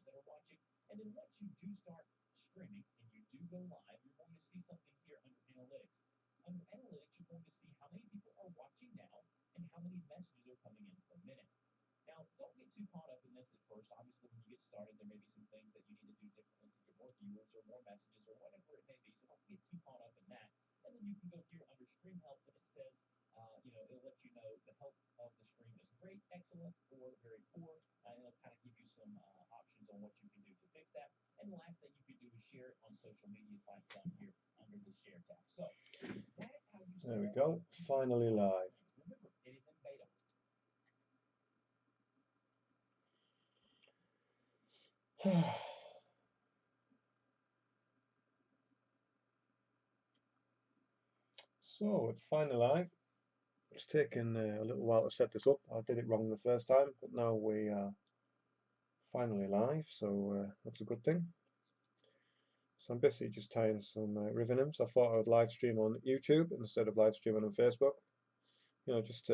viewers that are watching. And then once you do start streaming and you do go live, you're going to see something here under analytics. Under analytics, you're going to see how many people are watching now and how many messages are coming in per minute. Now, don't get too caught up in this at first. Obviously, when you get started, there may be some things that you need to do differently to get more viewers or more messages or whatever it may be. So don't get too caught up in that. And then you can go here under stream help, and it says, it'll let you know the health of the stream is great, excellent, or very poor. And it'll kind of give you some options on what you can do to fix that. And the last thing you can do is share it on social media sites down here under the share tab. So that is how you set There we up go. Finally live. Remember, it is in beta. So it's finally live. It's taken a little while to set this up. I did it wrong the first time, but now we are finally live, so that's a good thing. So I'm basically just tying some river nymphs. I thought I would live stream on YouTube instead of live streaming on Facebook. You know, just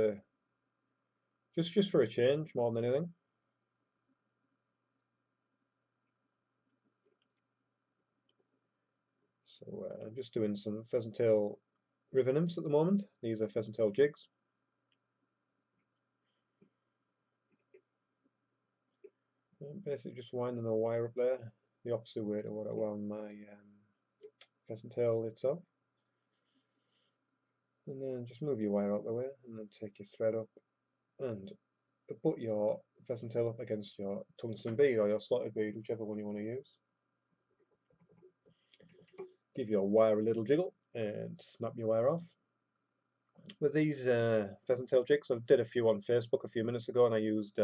for a change more than anything. So I'm just doing some Pheasant Tail river nymphs at the moment. These are Pheasant Tail jigs. I'm basically just winding the wire up there, the opposite way to what I wound my Pheasant Tail itself. And then just move your wire out the way, and then take your thread up and put your Pheasant Tail up against your tungsten bead or your slotted bead, whichever one you want to use. Give your wire a little jiggle and snap your wire off. With these Pheasant Tail jigs, I did a few on Facebook a few minutes ago, and I used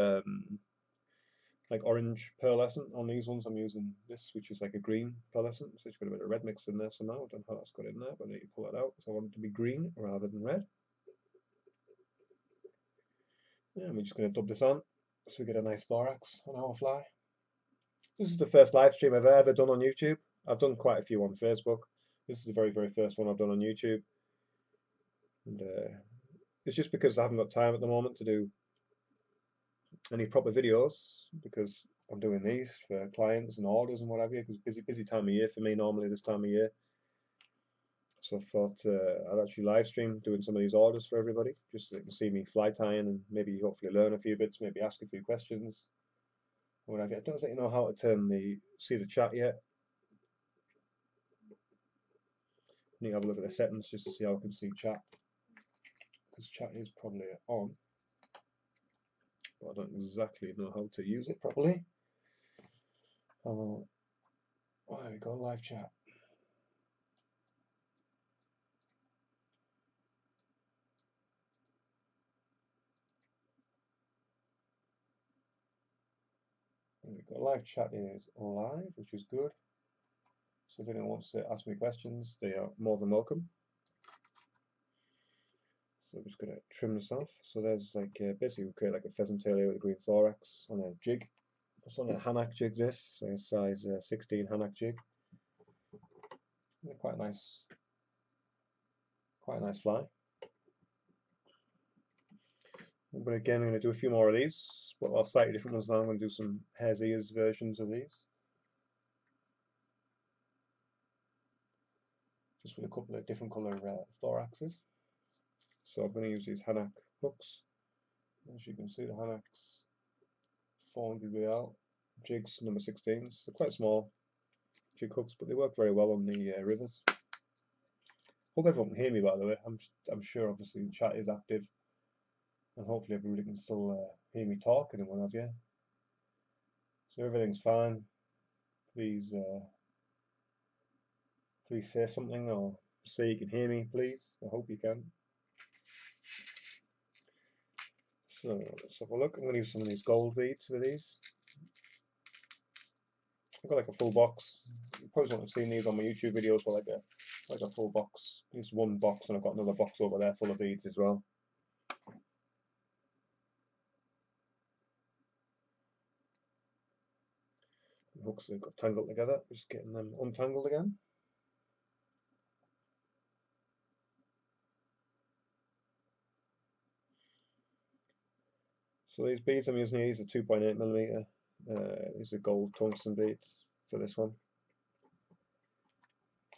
like orange pearlescent on these ones. I'm using this, which is like a green pearlescent, so it's got a bit of red mixed in there somehow. I don't know how that's got in there, but I need to pull that out, so I want it to be green rather than red. Yeah, and we're just going to dub this on so we get a nice thorax on our fly. This is the first live stream I've ever done on YouTube. I've done quite a few on Facebook. This is the very, very first one I've done on YouTube. And it's just because I haven't got time at the moment to do any proper videos, because I'm doing these for clients and orders and whatever, because busy time of year for me normally this time of year. So I thought I'd actually live stream doing some of these orders for everybody, just so they can see me fly tying and maybe hopefully learn a few bits, maybe ask a few questions or whatever. I don't think you know how to see the chat yet. I need to have a look at the settings just to see how I can see chat, because chat is probably on, but I don't exactly know how to use it properly. Oh, there we go, live chat. There we go, live chat is live, which is good. So if anyone wants to ask me questions, they are more than welcome. So I'm just going to trim this off. So there's like basically we create like a pheasant tail here with a green thorax on a jig. It's on a Hanak jig, this, so a size 16 Hanak jig. Quite a nice fly. But again, I'm going to do a few more of these, but I'll slightly different ones now. I'm going to do some hare's ears versions of these, just with a couple of different colour thoraxes. So I'm going to use these Hanak hooks. As you can see, the Hanak's 400 real jigs, number 16s. They're quite small jig hooks, but they work very well on the rivers. Hope everyone can hear me, by the way. I'm sure obviously the chat is active, and hopefully everybody can still hear me talking and what have you. So everything's fine. Please say something or say you can hear me, please. I hope you can. So let's have a look. I'm going to use some of these gold beads for these. I've got like a full box. You probably won't have seen these on my YouTube videos, but like a full box. This one box, and I've got another box over there full of beads as well. The hooks have got tangled together. Just getting them untangled again. So these beads I'm using, these are 2.8mm These are gold tungsten beads for this one.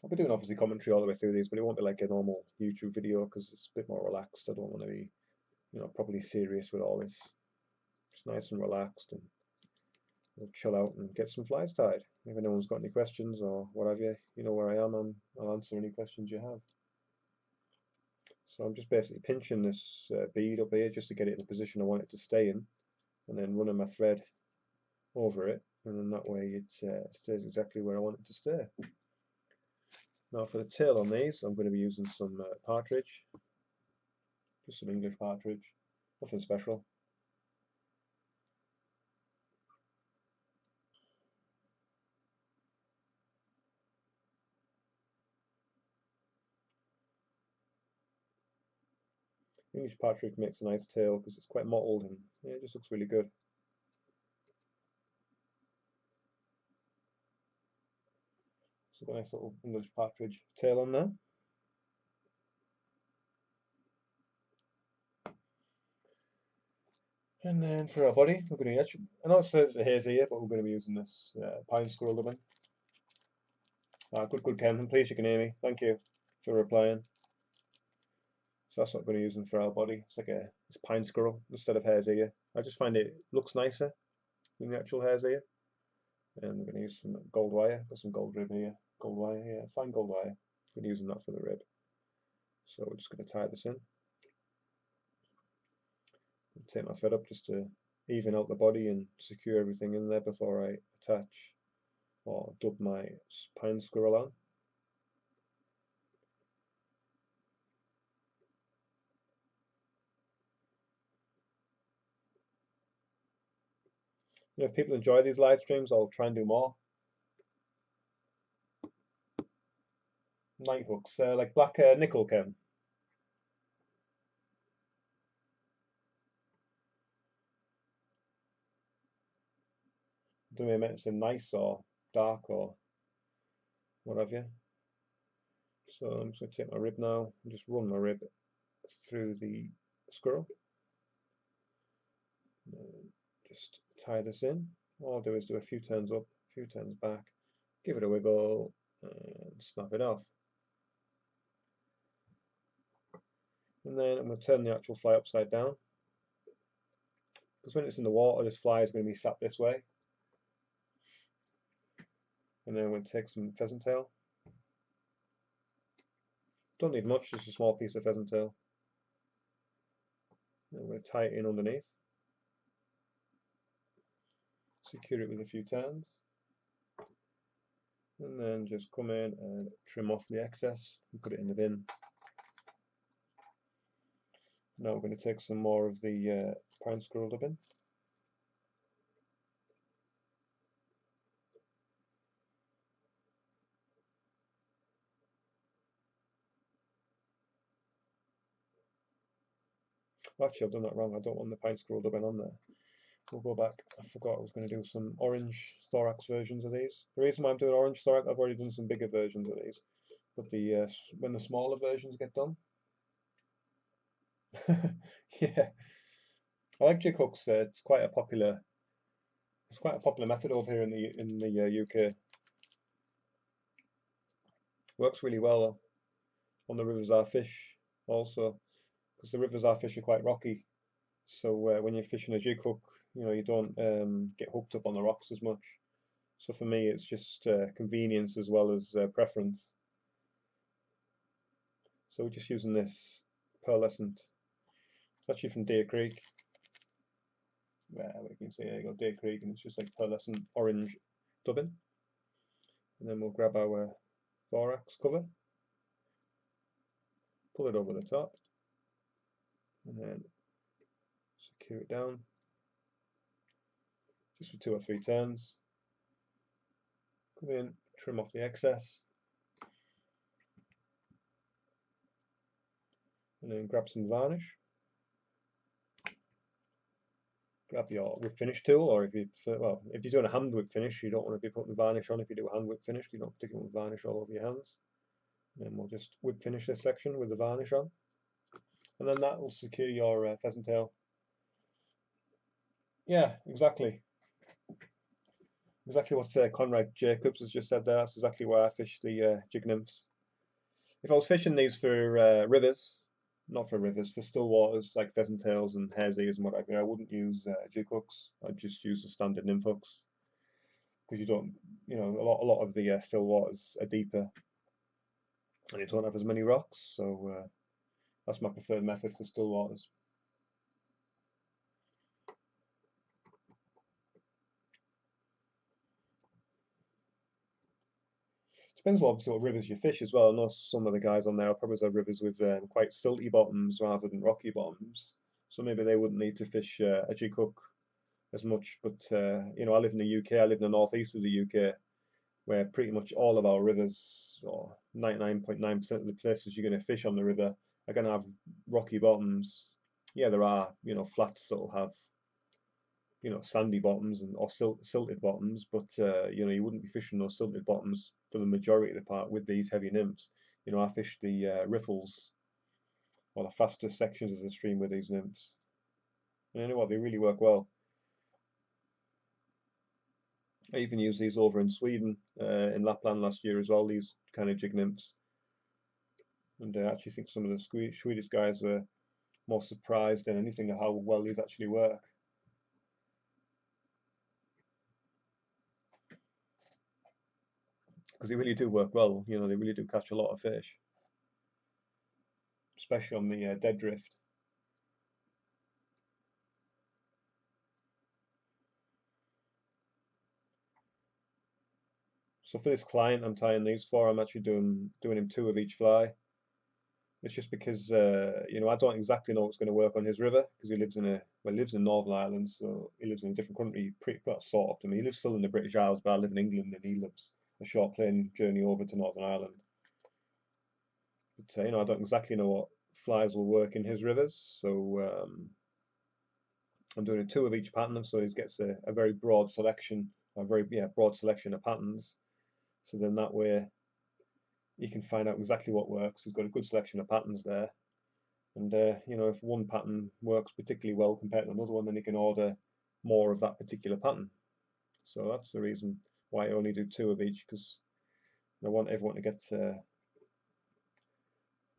I'll be doing obviously commentary all the way through these, but it won't be like a normal YouTube video because it's a bit more relaxed. I don't want to be, properly serious with all this. Just nice and relaxed, and we'll chill out and get some flies tied. If anyone's got any questions or what have you, you know where I am, and I'll answer any questions you have. So I'm just basically pinching this bead up here just to get it in the position I want it to stay in, and then running my thread over it, and then that way it stays exactly where I want it to stay. Now for the tail on these, I'm going to be using some partridge, just some English partridge, nothing special. English partridge makes a nice tail because it's quite mottled, and yeah, it just looks really good. So got a nice little English partridge tail on there. And then for our body, we're going to actually, I know it says a haze here, but we're going to be using this pine squirrel ribbon. Good, Ken. I'm pleased you can hear me. Thank you for replying. So that's what we're going to use for our body. It's like it's pine squirrel instead of hare's ear. I just find it looks nicer than the actual hare's ear. And we're going to use some gold wire. Got some gold rib here. Gold wire here. Fine gold wire. We're using that for the rib. So we're just going to tie this in. Take my thread up just to even out the body and secure everything in there before I attach or dub my pine squirrel on. If people enjoy these live streams, I'll try and do more. Night hooks, like black nickel, Ken. Don't know if it's nice or dark or what have you. So I'm just going to take my rib now and just run my rib through the squirrel. Just tie this in. All I'll do is do a few turns up, a few turns back, give it a wiggle, and snap it off. And then I'm going to turn the actual fly upside down, because when it's in the water, this fly is going to be sat this way. And then I'm going to take some pheasant tail. Don't need much, just a small piece of pheasant tail. And I'm going to tie it in underneath. Secure it with a few turns. And then just come in and trim off the excess and put it in the bin. Now we're going to take some more of the pine squirrel ribbon. Actually, I've done that wrong. I don't want the pine squirrel ribbon on there. We'll go back. I forgot I was going to do some orange thorax versions of these. The reason why I'm doing orange thorax, I've already done some bigger versions of these, but when the smaller versions get done, yeah, I like jig hooks. It's quite a popular method over here in the UK. Works really well on the rivers I fish also, because the rivers I fish are quite rocky. So when you're fishing a jig hook, you don't get hooked up on the rocks as much. So for me, it's just convenience as well as preference. So we're just using this pearlescent, actually from Deer Creek. You can see there you go, Deer Creek, and it's just like pearlescent orange dubbing. And then we'll grab our thorax cover, pull it over the top, and then secure it down just for 2 or 3 turns. Come in, trim off the excess, and then grab some varnish. Grab your whip finish tool, or if you're doing a hand whip finish, you don't want to be putting varnish on. If you do a hand whip finish, you don't particularly want varnish all over your hands. And then we'll just whip finish this section with the varnish on, and then that will secure your pheasant tail. Yeah, exactly. Exactly what Conrad Jacobs has just said there. That's exactly why I fish the jig nymphs. If I was fishing these for rivers, not for rivers, for still waters like pheasant tails and hare's ears and whatever, I wouldn't use jig hooks. I'd just use the standard nymph hooks because you don't, a lot of the still waters are deeper and you don't have as many rocks. So that's my preferred method for still waters. Depends obviously what rivers you fish as well. I know some of the guys on there probably have rivers with quite silty bottoms rather than rocky bottoms, so maybe they wouldn't need to fish a jig hook as much. But I live in the UK. I live in the northeast of the UK, where pretty much all of our rivers, or 99.9% of the places you're going to fish on the river, are going to have rocky bottoms. Yeah, there are flats that will have sandy bottoms and or silted bottoms, but you wouldn't be fishing those silted bottoms for the majority of the part with these heavy nymphs. I fish the riffles or the faster sections of the stream with these nymphs. And you know what? They really work well. I even used these over in Sweden, in Lapland last year as well. These kind of jig nymphs, and I actually think some of the Swedish guys were more surprised than anything at how well these actually work. Because they really do work well. They really do catch a lot of fish, especially on the dead drift. So for this client I'm tying these for, I'm actually doing him two of each fly. It's just because I don't exactly know what's going to work on his river because he lives in Northern Ireland, so he lives in a different country, pretty well, sort of to me. He lives still in the British Isles, but I live in England, and he lives a short plane journey over to Northern Ireland. But I don't exactly know what flies will work in his rivers, so I'm doing a two of each pattern, so he gets a very broad selection, broad selection of patterns. So then that way you can find out exactly what works. He's got a good selection of patterns there. And if one pattern works particularly well compared to another one, then you can order more of that particular pattern. So that's the reason why I only do two of each, because I want everyone to get a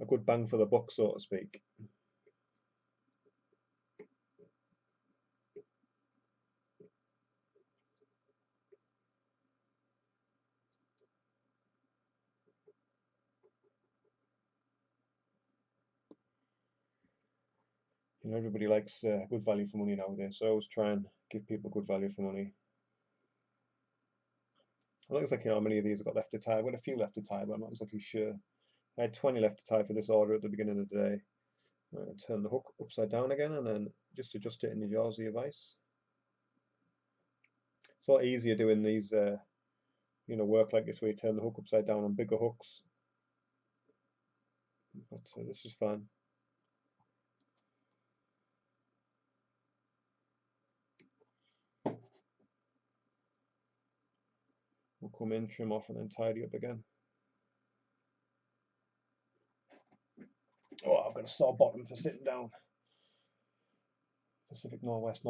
good bang for the buck, so to speak. Everybody likes good value for money nowadays, so I always try and give people good value for money. It looks like how many of these I've got left to tie. I've got a few left to tie, but I'm not exactly sure. I had 20 left to tie for this order at the beginning of the day. Turn the hook upside down again and then just adjust it in the jaws of your vise. It's a lot easier doing these, work like this where you turn the hook upside down on bigger hooks. But this is fine. We'll come in, trim off, and then tidy up again. Oh, I've got a sore bottom for sitting down. Pacific Northwest,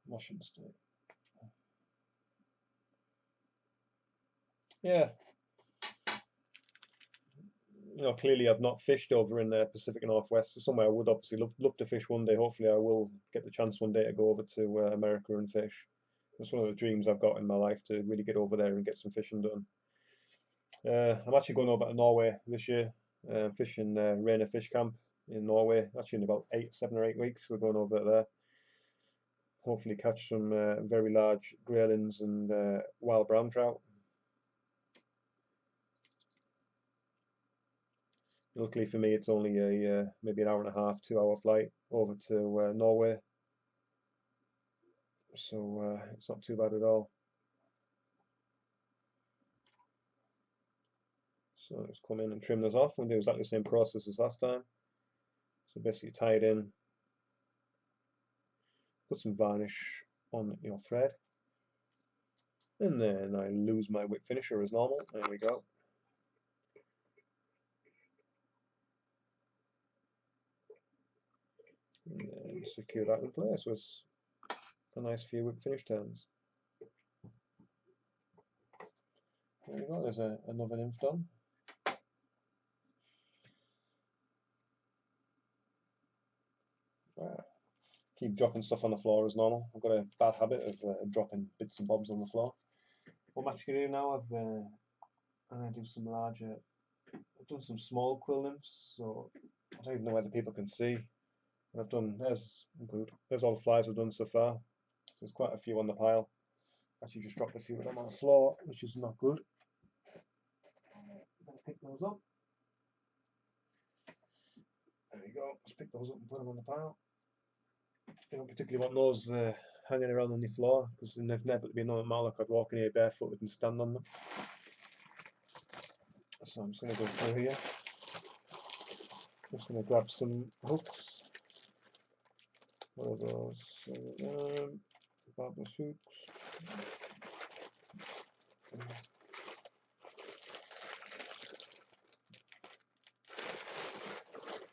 Washington State. Yeah. Clearly I've not fished over in the Pacific Northwest. So somewhere I would obviously love to fish one day. Hopefully I will get the chance one day to go over to America and fish. It's one of the dreams I've got in my life, to really get over there and get some fishing done. I'm actually going over to Norway this year, fishing Rainer Fish Camp in Norway. Actually in about 7 or 8 weeks we're going over there. Hopefully catch some very large graylings and wild brown trout. Luckily for me, it's only a maybe an hour and a half, 2 hour flight over to Norway, so it's not too bad at all. So let's come in and trim this off. We'll do exactly the same process as last time. So basically tie it in, put some varnish on your thread, and then I lose my whip finisher as normal. There we go. And then secure that in place with a nice few whip finish turns. There you go, there's another nymph done. Wow. Keep dropping stuff on the floor as normal. I've got a bad habit of dropping bits and bobs on the floor. What I'm actually going to do now, I'm going to do some larger, I've done some small quill nymphs, so I don't even know whether people can see. I've done, there's all the flies I've done so far. There's quite a few on the pile. Actually just dropped a few of them on the floor, which is not good. I'm going to pick those up. There you go, let's pick those up and put them on the pile. You don't particularly want those hanging around on the floor, because they've never been normal. Like I'd walk in here barefoot and stand on them. So I'm just going to go through here. Just going to grab some hooks. One of those barbless hooks.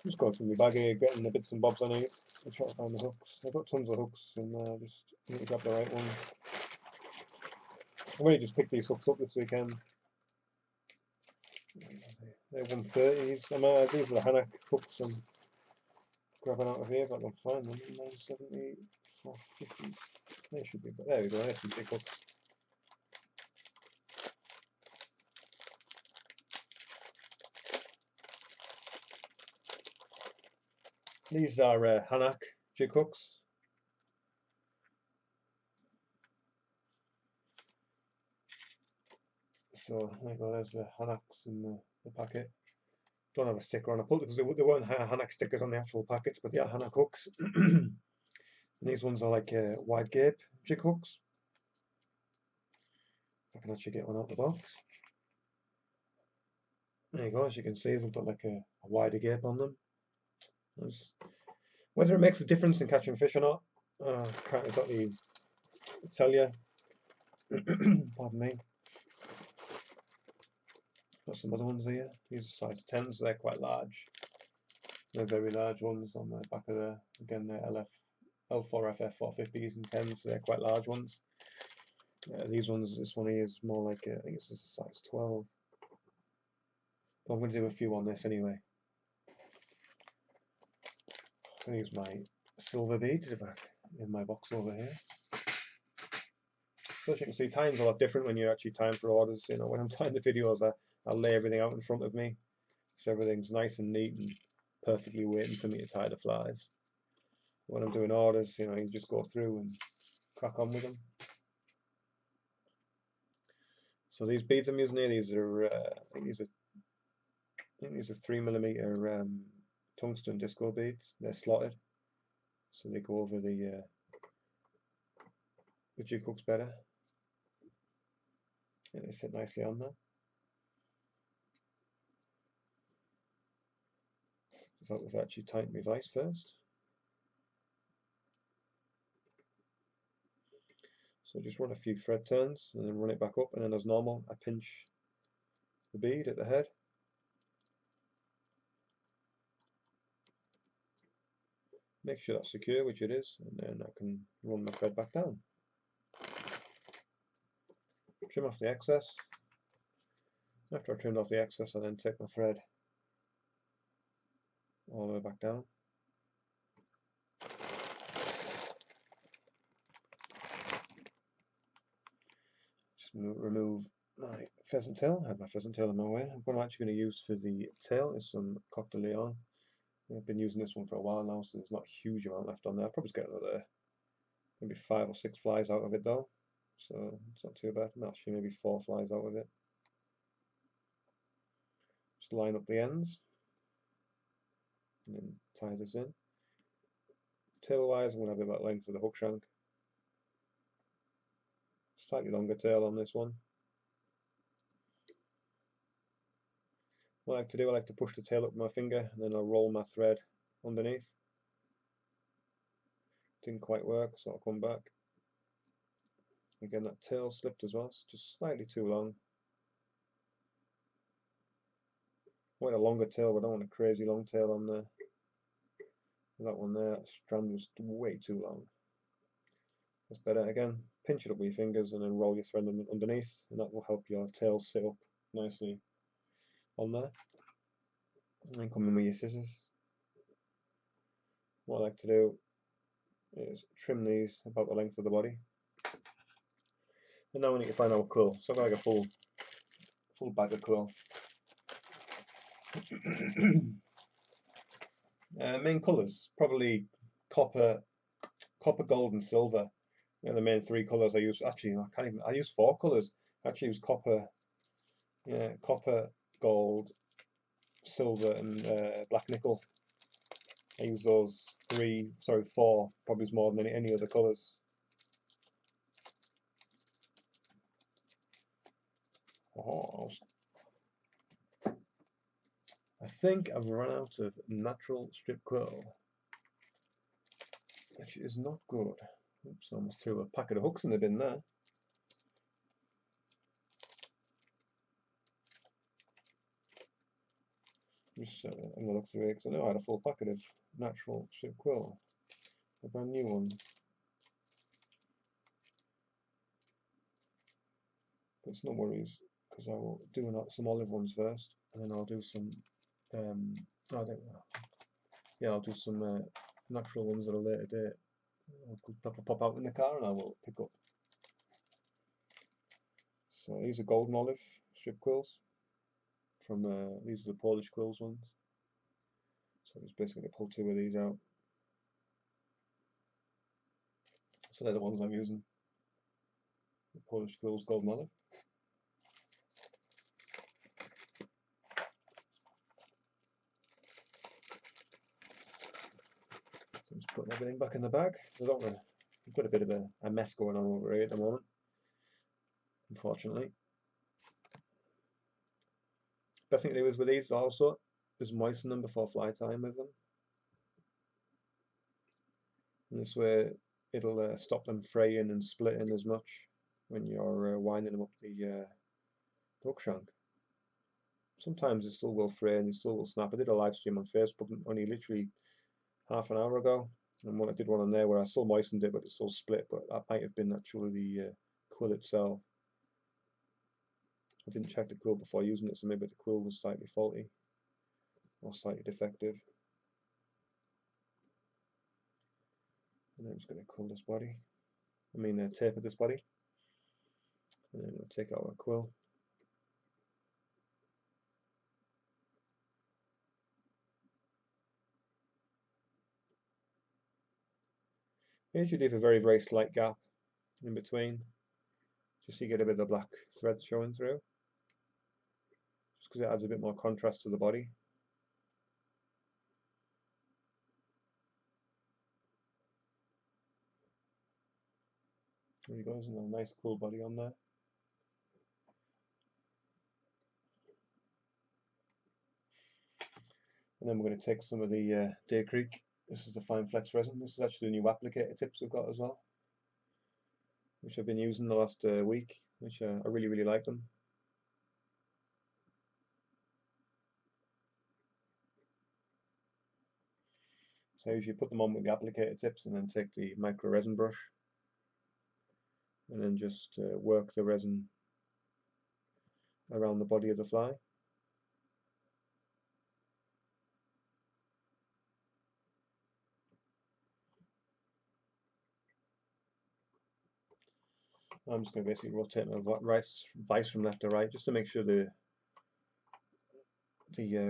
Just going through my bag here, getting the bits and bobs I need. I'll try to find the hooks. I've got tons of hooks, and just need to grab the right ones. I really just picked these hooks up this weekend. They're 130s. These are the Hanak hooks I'm grabbing out of here if I can find them. 970, 450. They should be, but there we go. There's some big hooks. These are Hanak jig hooks. So there you go, there's the Hanaks in the packet. Don't have a sticker on. I pulled it because there weren't Hanak stickers on the actual packets, but they are Hanak hooks. And these ones are like wide gape jig hooks. If I can actually get one out the box. There you go, as you can see, they've got like a wider gape on them. Whether it makes a difference in catching fish or not, can't exactly tell you. Pardon me. Got some other ones here. These are size 10s, so they're quite large. They're very large ones on the back of the, again, they're L4FF 450s and 10s, so they're quite large ones. These ones, this one here is more like, I think it's just a size 12. But I'm going to do a few on this anyway. I'm going to use my silver beads in my box over here. So as you can see, time's a lot different when you're actually tying for orders. You know, when I'm tying the videos, I lay everything out in front of me, so everything's nice and neat and perfectly waiting for me to tie the flies. When I'm doing orders, you know, you just go through and crack on with them. So these beads I'm using here, these are I think these are 3mm tungsten disco beads. They're slotted, so they go over the jig hooks better, and they sit nicely on there. I thought we've actually tightened my vise first. So just run a few thread turns and then run it back up, and then as normal I pinch the bead at the head. Make sure that's secure, which it is, and then I can run my thread back down. Trim off the excess. After I trimmed off the excess, I then take my thread all the way back down. Just remove my pheasant tail. I had my pheasant tail in my way. What I'm actually going to use for the tail is some Coq de Leon. I've been using this one for a while now, so there's not a huge amount left on there. I'll probably get another maybe 5 or 6 flies out of it though, so it's not too bad. Actually, maybe 4 flies out of it. Just line up the ends and then tie this in. Tail wise, I'm going to have about length of the hook shank. Slightly longer tail on this one. What I like to do, I like to push the tail up with my finger and then I'll roll my thread underneath. Didn't quite work, so I'll come back. Again, that tail slipped as well, it's just slightly too long. I want a longer tail, but I don't want a crazy long tail on there. That one there, that strand was way too long. That's better. Again, pinch it up with your fingers and then roll your thread underneath, and that will help your tail sit up nicely on there. And then come in with your scissors. What I like to do is trim these about the length of the body. And now we need to find our quill. So I've got like a full bag of quill. Main colours, probably copper, gold and silver. You know, the main three colours I use. Actually, I use 4 colours. I actually use copper, copper, gold, silver and black nickel. I use those 4, probably more than any other colours. Oh, I think I've run out of natural strip quill, which is not good. Oops, I almost threw a packet of hooks in the bin there. Just I'm going to look through it because I know I had a full packet of natural strip quill, a brand new one. But it's no worries because I will do some olive ones first, and then I'll do some. I'll do some natural ones at a later date. I'll pop out in the car and I will pick up. So these are golden olive strip quills. From these are the Polish quills ones. So I'm just basically going to pull 2 of these out. So they're the ones I'm using. The Polish quills golden olive. So I'm just putting everything back in the bag. I've got a bit of a mess going on over here at the moment, unfortunately. Best thing to do is with these also is moisten them before fly time with them. And this way it'll stop them fraying and splitting as much when you're winding them up the hook shank. Sometimes it still will fray and it still will snap. I did a live stream on Facebook only literally half an hour ago, and I did one on there where I still moistened it but it still split, but that might have been actually the quill itself. I didn't check the quill before using it, so maybe the quill was slightly faulty or slightly defective. And I'm just going to quill this body. Taper this body. And then we'll take out our quill. I usually leave a very, very slight gap in between, just so you get a bit of the black thread showing through. Just because it adds a bit more contrast to the body. There you go, there's a nice cool body on there. And then we're going to take some of the Day Creek. This is the fine flex resin. This is actually the new applicator tips we've got as well, which I've been using the last week, which I really, really like them. So I usually put them on with the applicator tips and then take the micro resin brush and then just work the resin around the body of the fly. I'm just going to basically rotate my vise from left to right just to make sure the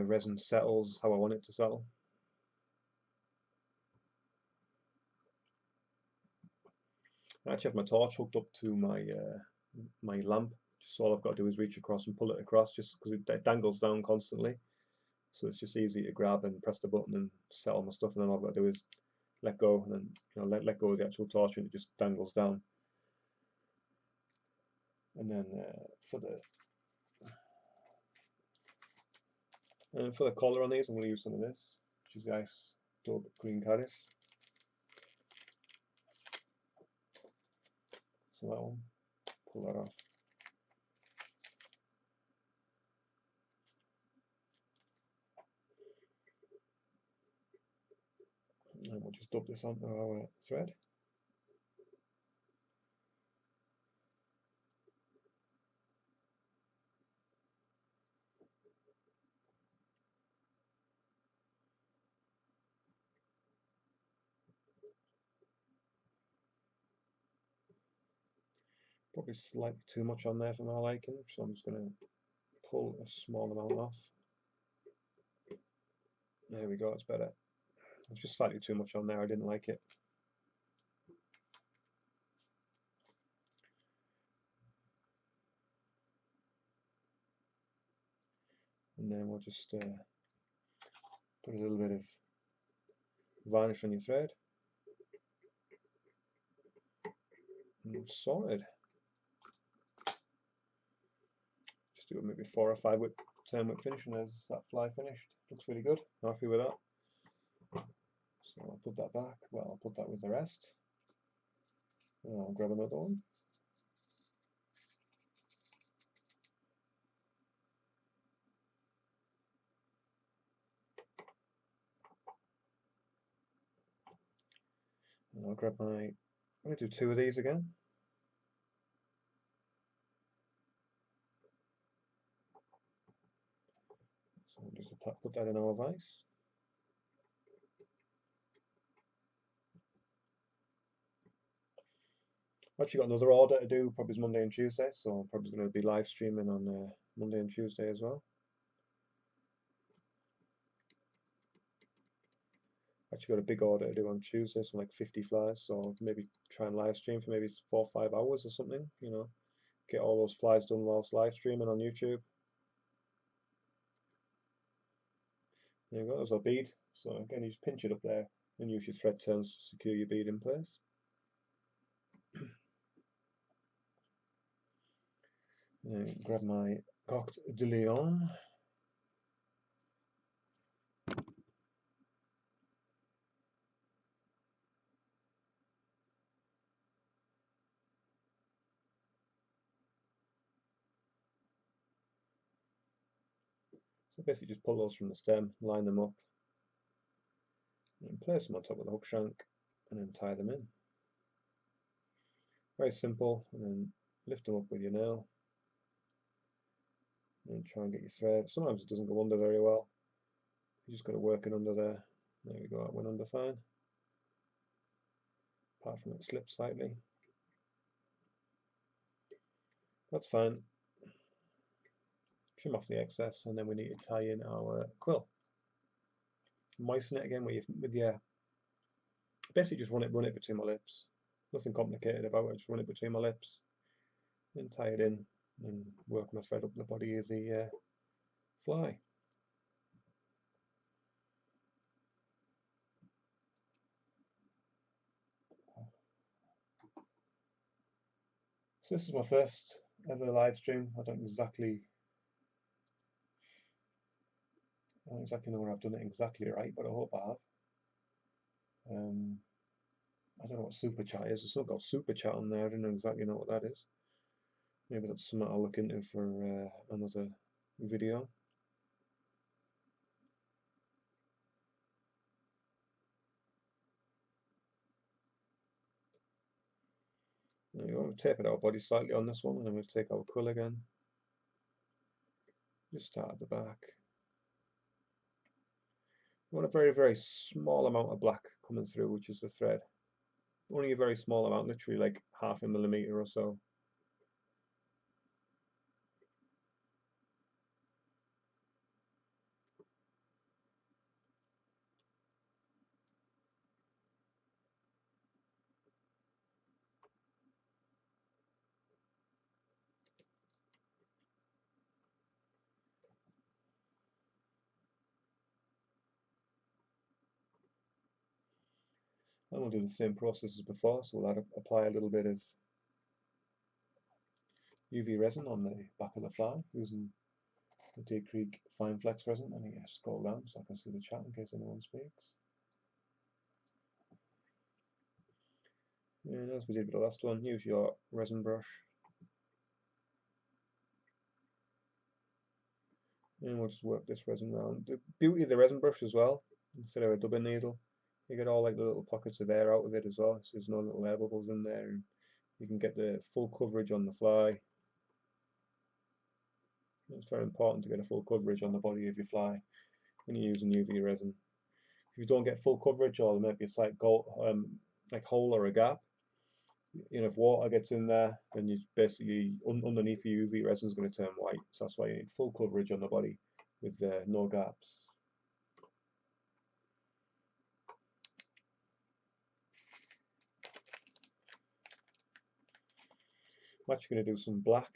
resin settles how I want it to settle. I actually have my torch hooked up to my lamp, so all I've got to do is reach across and pull it across, just because it dangles down constantly. So it's just easy to grab and press the button and set all my stuff, and then all I've got to do is let go, and then let go of the actual torch, and it just dangles down. And then for the collar on these, I'm going to use some of this, which is the Ice Dub Green Caddis. So that one, pull that off. And we'll just dub this onto our thread. Probably slightly too much on there for my liking, so I'm just going to pull a small amount off. There we go, it's better. It's just slightly too much on there, I didn't like it. And then we'll just put a little bit of varnish on your thread. And it's sorted. Just do maybe 4 or 5 whip, 10 whip finish, and there's that fly finished. Looks really good. Happy with that. So I'll put that back. Well, I'll put that with the rest. And I'll grab another one. And I'll grab my, I'm going to do 2 of these again. So we'll just put that in our vise. I've actually got another order to do, probably Monday and Tuesday, so I'm probably going to be live streaming on Monday and Tuesday as well. Actually got a big order to do on Tuesday, so like 50 flies, so maybe try and live stream for maybe 4 or 5 hours or something, you know, get all those flies done whilst live streaming on YouTube. There you go, there's our bead. So again, you just pinch it up there and use your thread turns to secure your bead in place. And grab my Coq de Lion. So basically just pull those from the stem, line them up, and place them on top of the hook shank, and then tie them in. Very simple, and then lift them up with your nail, and try and get your thread. Sometimes it doesn't go under very well. You just got to work it under there. There we go, that went under fine. Apart from it slipped slightly. That's fine. Trim off the excess, and then we need to tie in our quill. Moisten it again with your, basically just run it between my lips. Nothing complicated about it, just run it between my lips. Then tie it in and work my thread up the body of the fly. So this is my first ever live stream. I don't exactly know where I've done it exactly right, but I hope I have. I don't know what super chat is. It's not got super chat on there. I don't exactly know what that is. Maybe that's something I'll look into for another video. There you go. We'll tape it our body slightly on this one, and then we'll take our quill again. Just start at the back. We want a very, very small amount of black coming through, which is the thread. Only a very small amount, literally like 0.5 millimeter or so. And we'll do the same process as before, so we'll apply a little bit of UV resin on the back of the fly using the Deer Creek Fine Flex resin. I need to scroll down so I can see the chat in case anyone speaks. And as we did with the last one, use your resin brush. And we'll just work this resin around. The beauty of the resin brush as well, instead of a dubbing needle, you get all like the little pockets of air out of it as well, so there's no little air bubbles in there, and you can get the full coverage on the fly. It's very important to get a full coverage on the body of your fly when you're using UV resin. If you don't get full coverage, or there might be a slight like hole or a gap, You know, if water gets in there, then you basically underneath the UV resin is going to turn white. So that's why you need full coverage on the body with no gaps. I'm actually going to do some black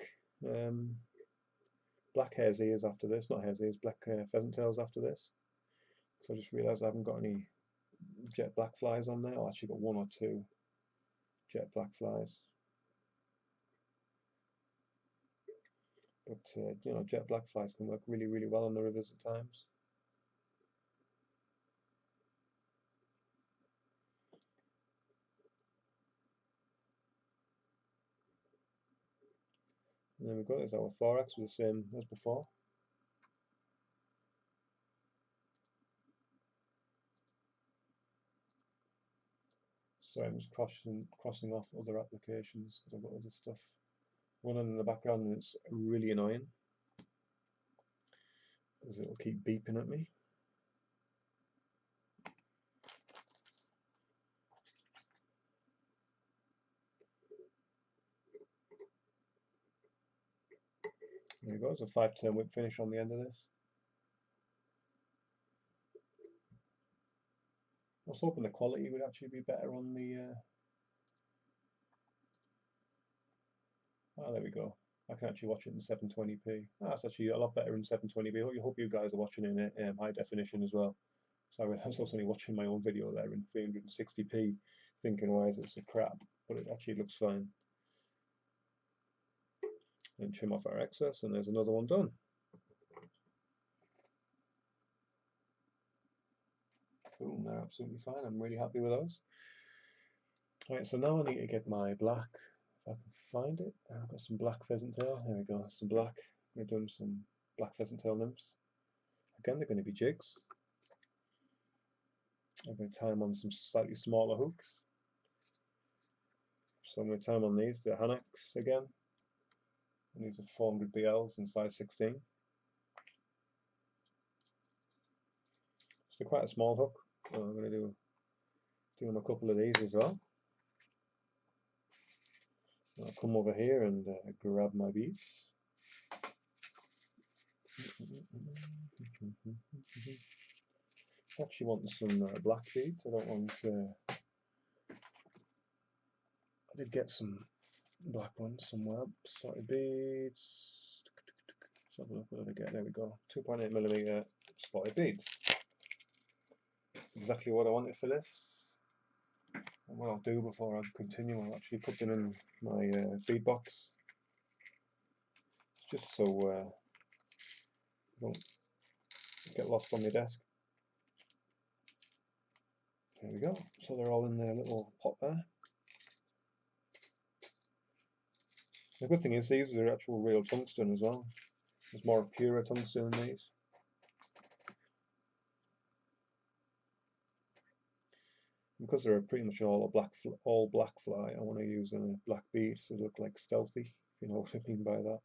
hare's ears after this, not hare's ears, black pheasant tails after this. So I just realised I haven't got any jet black flies on there. I've actually got one or two jet black flies. But you know, jet black flies can work really, really well on the rivers at times. And then we've got is our thorax with the same as before. So I'm just crossing off other applications because I've got other stuff running in the background and it's really annoying because it'll keep beeping at me. There we go, it's a 5-turn whip finish on the end of this. I was hoping the quality would actually be better on the... Oh, there we go. I can actually watch it in 720p. That's actually a lot better in 720p. I hope you guys are watching it in high definition as well. So I was only watching my own video there in 360p, thinking, why is it so crap? But it actually looks fine. And trim off our excess, and there's another one done. Boom, they're absolutely fine. I'm really happy with those. Alright, so now I need to get my black, if I can find it. I've got some black pheasant tail. There we go, some black. We're doing some black pheasant tail nymphs. Again, they're going to be jigs. I'm going to tie them on some slightly smaller hooks. So I'm going to tie them on these, the hammocks again. And these are 400 BLs in size 16. So quite a small hook. So I'm going to do them a couple of these as well. I'll come over here and grab my beads. I actually want some black beads. I don't want. I did get some black ones somewhere. Sorry, beads. Let's have a look what did I get. There we go. 2.8mm spotted beads. Exactly what I wanted for this. And what I'll do before I continue, I'll actually put them in my bead box, just so I don't get lost on my desk. There we go. So they're all in their little pot there. The good thing is these are actual real tungsten as well. There's more pure tungsten in these. Because they're pretty much all black fly, I want to use a black bead to look like stealthy, if you know what I mean by that.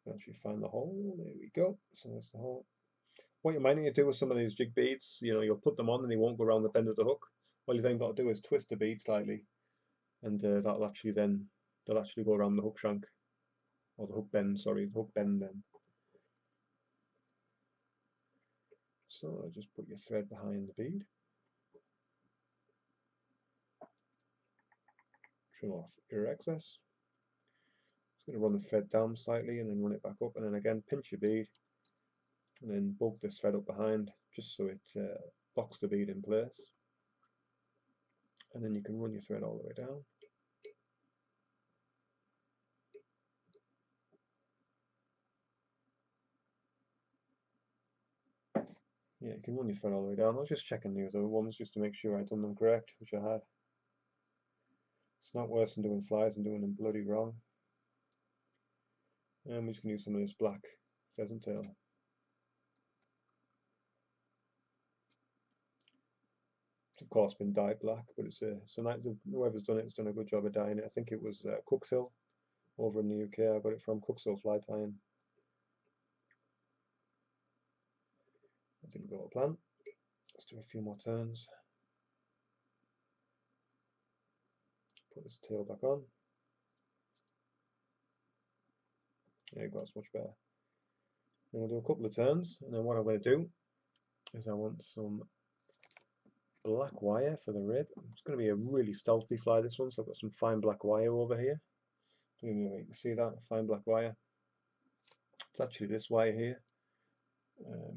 Actually find the hole. There we go. So there's the hole. What you might need to do with some of these jig beads, you know, you'll put them on and they won't go around the bend of the hook. All you then got to do is twist the bead slightly, and they'll actually go around the hook shank, or the hook bend. Sorry, the hook bend then. So just put your thread behind the bead. Trim off your excess. Just going to run the thread down slightly and then run it back up, and then again pinch your bead, and then bulk this thread up behind just so it locks the bead in place. And then you can run your thread all the way down. Yeah, you can run your thread all the way down. I was just checking the other ones just to make sure I'd done them correct, which I had. It's not worse than doing flies and doing them bloody wrong. And we're just going to use some of this black pheasant tail. It's of course been dyed black, but it's so nice. Whoever's done it has done a good job of dyeing it. I think it was Cookshill over in the UK. I got it from Cookshill Fly Tying. That didn't go to plan. Let's do a few more turns. Put this tail back on. There you go, it's much better. Then we'll do a couple of turns, and then what I'm going to do is I want some black wire for the rib. It's going to be a really stealthy fly, this one, so I've got some fine black wire over here. You can see that, fine black wire. It's actually this wire here,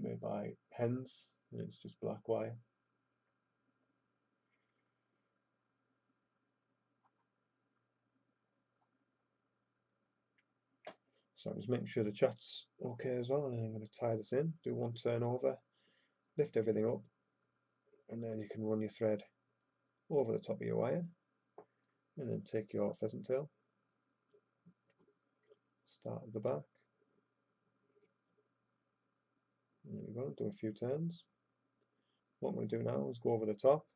made by hens, and it's just black wire. So I'm just making sure the chat's okay as well, and then I'm going to tie this in, do one turn over, lift everything up, and then you can run your thread over the top of your wire, and then take your pheasant tail, start at the back, and there we go, do a few turns. What I'm going to do now is go over the top,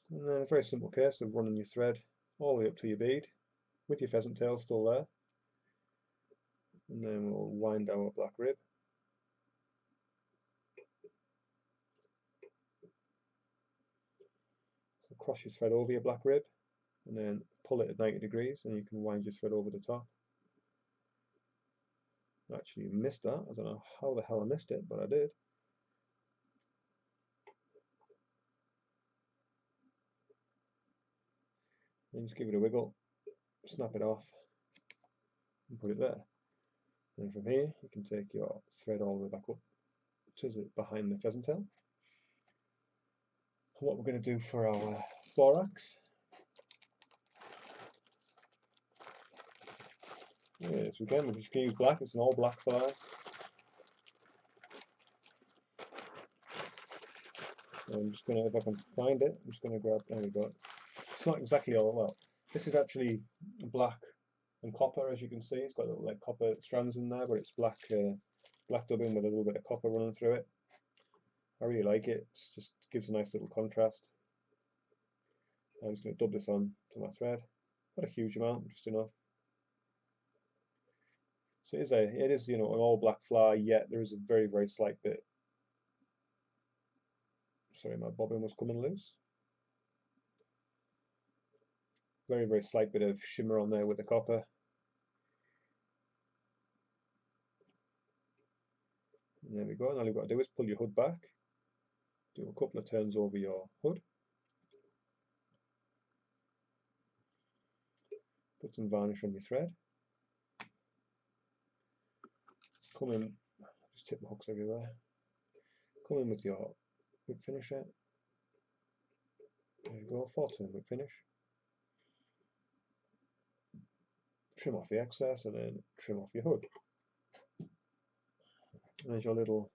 and then a very simple case of running your thread all the way up to your bead, with your pheasant tail still there, and then we'll wind our black rib. So cross your thread over your black rib, and then pull it at 90 degrees, and you can wind your thread over the top. Actually missed that, I don't know how the hell I missed it, but I did. And just give it a wiggle, snap it off, and put it there. And from here, you can take your thread all the way back up to behind the pheasant tail. What we're going to do for our thorax is, again, we can use black, it's an all black fly. So I'm just going to, if I can find it, I'm just going to grab, there we go. It's not exactly all, well, this is actually black and copper, as you can see. It's got little like copper strands in there, but it's black, black dubbing with a little bit of copper running through it. I really like it. It just gives a nice little contrast. I'm just going to dub this on to my thread. Not a huge amount, just enough. So it is you know, an all black fly, yet there is a very, very slight bit. Sorry, my bobbin was coming loose. Very, very slight bit of shimmer on there with the copper. And there we go, and all you've got to do is pull your hood back, do a couple of turns over your hood, put some varnish on your thread, come in, just tip the hooks everywhere, come in with your whip finisher, there you go, 4-turn whip finish, trim off the excess and then trim off your hood. And there's your little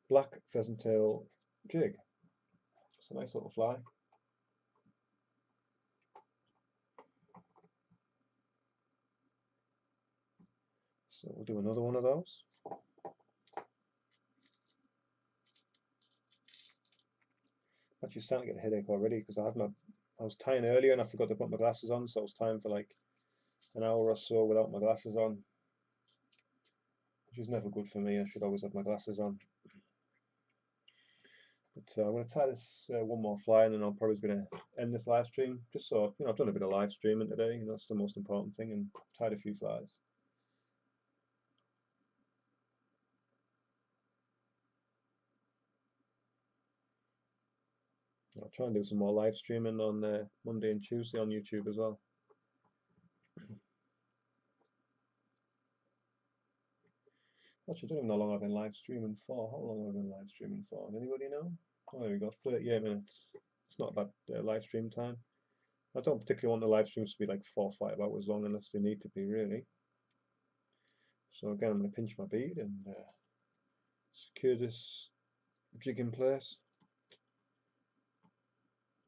black pheasant tail jig. It's a nice little fly. So we'll do another one of those. Actually starting to get a headache already because I was tying earlier and I forgot to put my glasses on, so I was tying for like an hour or so without my glasses on, which is never good for me. I should always have my glasses on. But I'm going to tie this one more fly, and then I'm probably going to end this live stream. Just so you know, I've done a bit of live streaming today. You know, that's the most important thing, and tied a few flies. I'll try and do some more live streaming on Monday and Tuesday on YouTube as well. Actually, I don't even know how long I've been live streaming for. How long have I been live streaming for? Does anybody know? Oh, there we go, 38 minutes. It's not bad live stream time. I don't particularly want the live streams to be like 4 or 5 hours long unless they need to be, really. So again, I'm going to pinch my bead and secure this jig in place.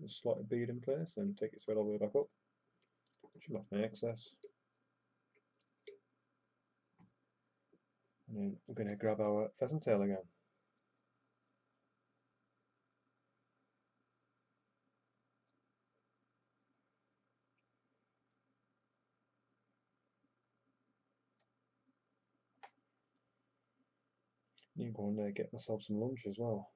Just slot a bead in place, then take your thread all the way back up. Trim off my excess. And then we're going to grab our pheasant tail again. You go and get myself some lunch as well.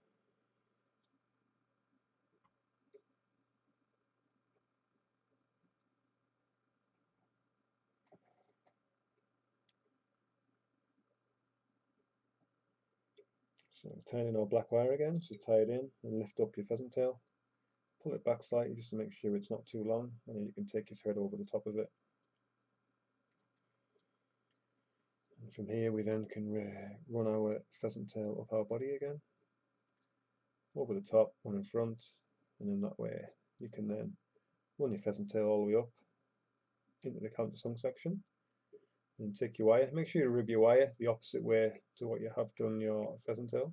So tying in our black wire again, so tie it in and lift up your pheasant tail. Pull it back slightly just to make sure it's not too long, and then you can take your thread over the top of it. And from here we then can run our pheasant tail up our body again, over the top, one in front, and in that way you can then run your pheasant tail all the way up into the countersunk section. And take your wire, make sure you rib your wire the opposite way to what you have done your pheasant tail.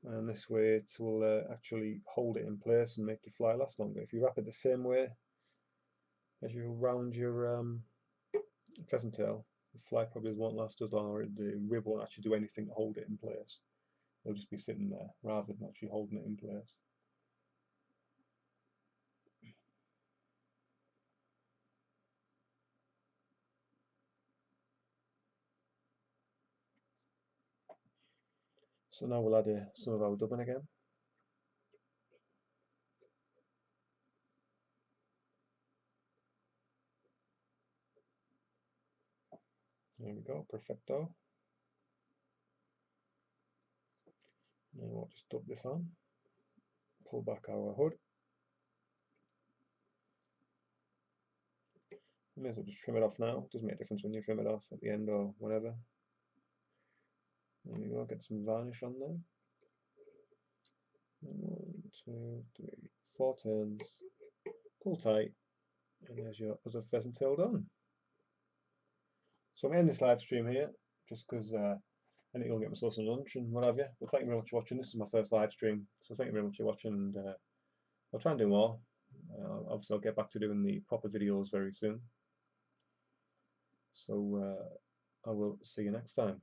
And this way it will actually hold it in place and make your fly last longer. If you wrap it the same way as you round your pheasant tail, the fly probably won't last as long, or the rib won't actually do anything to hold it in place. It'll just be sitting there rather than actually holding it in place. So now we'll add some of our dubbing again. There we go, perfecto. And we'll just dub this on, pull back our hood. You may as well just trim it off now, it doesn't make a difference when you trim it off at the end or whenever. There we go, get some varnish on there. 1, 2, 3, 4 turns, pull tight, and there's your other pheasant tail done. So I'm ending this live stream here, just because I need to go get myself some lunch and what have you. But thank you very much for watching. This is my first live stream, so thank you very much for watching, and I'll try and do more. Obviously I'll get back to doing the proper videos very soon. So I will see you next time.